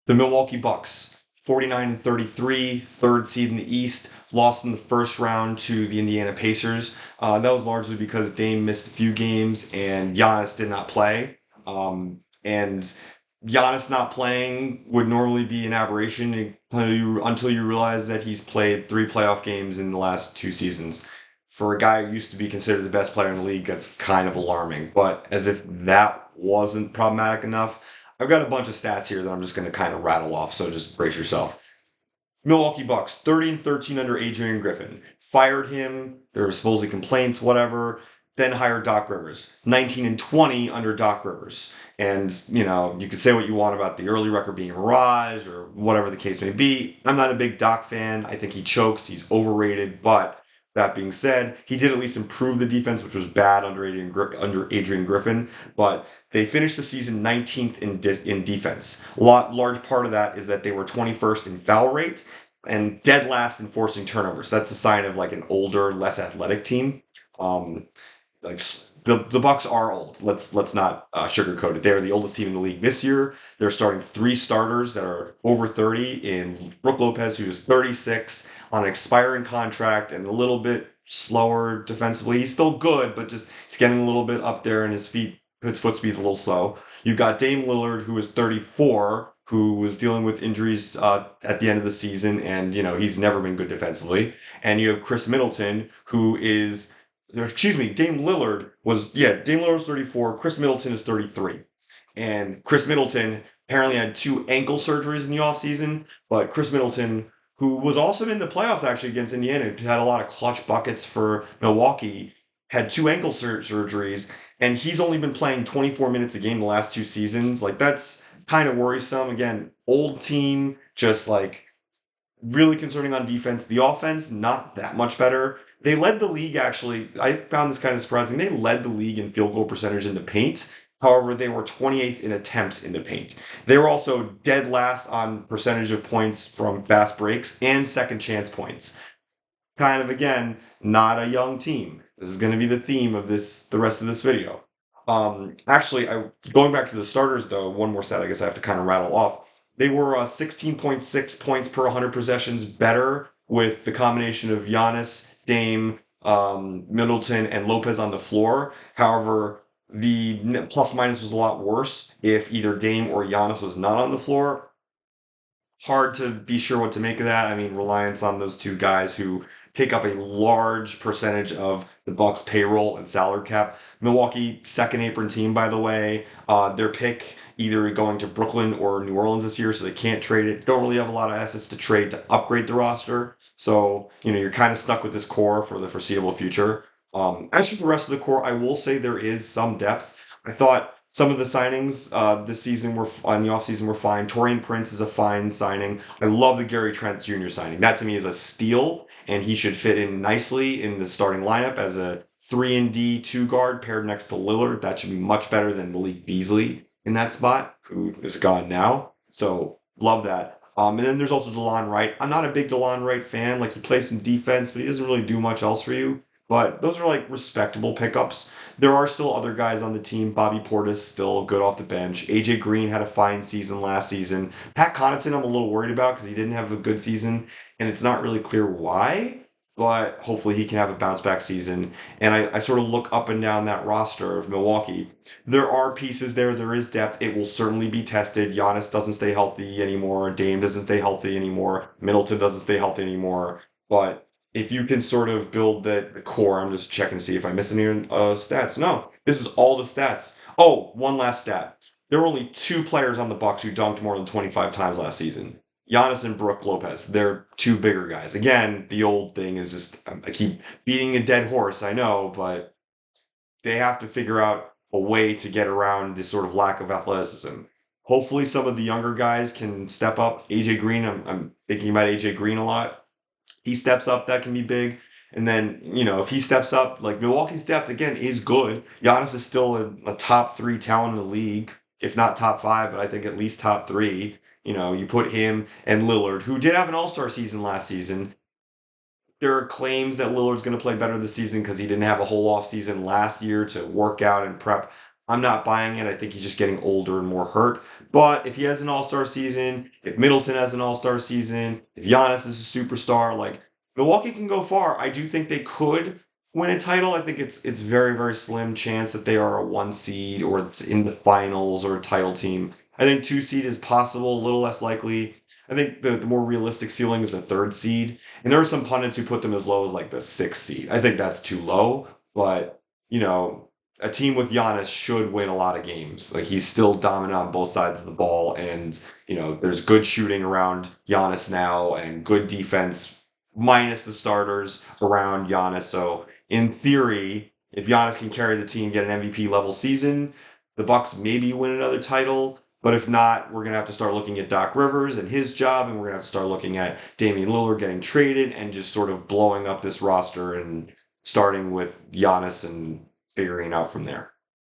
The Milwaukee Bucks, 49-33, third seed in the East, lost in the first round to the Indiana Pacers. That was largely because Dame missed a few games and Giannis did not play. And Giannis not playing would normally be an aberration until you realize that he's played 3 playoff games in the last 2 seasons. For a guy who used to be considered the best player in the league, that's kind of alarming. But as if that wasn't problematic enough, I've got a bunch of stats here that I'm just going to kind of rattle off, so just brace yourself. Milwaukee Bucks, 30-13 under Adrian Griffin. Fired him. There were supposedly complaints, whatever. Then hired Doc Rivers. 19-20 under Doc Rivers. And, you could say what you want about the early record being a mirage or whatever the case may be. I'm not a big Doc fan. I think he chokes. He's overrated. But that being said, he did at least improve the defense, which was bad under Adrian Griffin. But they finished the season 19th in defense. Large part of that is that they were 21st in foul rate and dead last in forcing turnovers. That's a sign of like an older, less athletic team. Um, like the Bucks are old. Let's not sugarcoat it. They're the oldest team in the league this year. They're starting 3 starters that are over 30 in Brook Lopez, who is 36 on an expiring contract and a little bit slower defensively. He's still good, but just he's getting a little bit up there, and his foot speed's a little slow. You've got Dame Lillard, who is 34, who was dealing with injuries at the end of the season, and he's never been good defensively. And you have Chris Middleton, who is excuse me, Dame Lillard was 34, Chris Middleton is 33. And Chris Middleton apparently had 2 ankle surgeries in the offseason, but Chris Middleton, who was also in the playoffs actually against Indiana, had a lot of clutch buckets for Milwaukee, had 2 ankle surgeries, and he's only been playing 24 minutes a game the last 2 seasons. Like, that's kind of worrisome. Again, old team, just like really concerning on defense. The offense, not that much better. They led the league, actually. I found this kind of surprising. They led the league in field goal percentage in the paint. However, they were 28th in attempts in the paint. They were also dead last on percentage of points from fast breaks and second chance points. Kind of, again, not a young team. This is going to be the theme of the rest of this video. Actually, going back to the starters, though, one more stat I guess I have to kind of rattle off. They were 16.6 points per 100 possessions better with the combination of Giannis, Dame, Middleton, and Lopez on the floor. However, the plus minus was a lot worse if either Dame or Giannis was not on the floor. Hard to be sure what to make of that. I mean, reliance on those 2 guys who take up a large percentage of the Bucks' payroll and salary cap. Milwaukee, second apron team, by the way. Their pick either going to Brooklyn or New Orleans this year, so they can't trade it. Don't really have a lot of assets to trade to upgrade the roster. So, you're kind of stuck with this core for the foreseeable future. As for the rest of the core, I will say there is some depth. I thought some of the signings this season were on the offseason were fine. Torian Prince is a fine signing. I love the Gary Trent Jr. signing. That to me is a steal, and he should fit in nicely in the starting lineup as a 3-and-D 2 guard paired next to Lillard. That should be much better than Malik Beasley in that spot, who is gone now. So love that. And then there's also DeLon Wright. I'm not a big DeLon Wright fan. Like, he plays some defense, but he doesn't really do much else for you. But those are like respectable pickups. There are still other guys on the team. Bobby Portis still good off the bench. AJ Green had a fine season last season. Pat Connaughton I'm a little worried about because he didn't have a good season, and it's not really clear why. But hopefully he can have a bounce back season. And I sort of look up and down that roster of Milwaukee. There are pieces there. There is depth. It will certainly be tested. Giannis doesn't stay healthy anymore. Dame doesn't stay healthy anymore. Middleton doesn't stay healthy anymore. But if you can sort of build the core, I'm just checking to see if I miss any stats. No, this is all the stats. Oh, one last stat. There were only 2 players on the Bucks who dunked more than 25 times last season. Giannis and Brook Lopez. They're 2 bigger guys. Again, the old thing is just, I keep beating a dead horse, I know, but they have to figure out a way to get around this sort of lack of athleticism. Hopefully some of the younger guys can step up. AJ Green, I'm thinking about AJ Green a lot. He steps up, that can be big. And then, if he steps up, like Milwaukee's depth, again, is good. Giannis is still a top 3 talent in the league, if not top 5, but I think at least top 3. You put him and Lillard, who did have an all-star season last season. There are claims that Lillard's going to play better this season because he didn't have a whole off season last year to work out and prep. I'm not buying it. I think he's just getting older and more hurt. But if he has an all-star season, if Middleton has an all-star season, if Giannis is a superstar, like Milwaukee can go far. I do think they could win a title. I think it's very, very slim chance that they are a 1 seed or in the finals or a title team. I think 2 seed is possible, a little less likely. I think the more realistic ceiling is a 3rd seed. And there are some pundits who put them as low as like the 6th seed. I think that's too low, but you know, a team with Giannis should win a lot of games. Like he's still dominant on both sides of the ball, and there's good shooting around Giannis now and good defense minus the starters around Giannis. So in theory, if Giannis can carry the team, get an MVP level season, the Bucks maybe win another title. But if not, we're gonna have to start looking at Doc Rivers and his job, and we're gonna have to start looking at Damian Lillard getting traded and just sort of blowing up this roster and starting with Giannis and figuring out from there.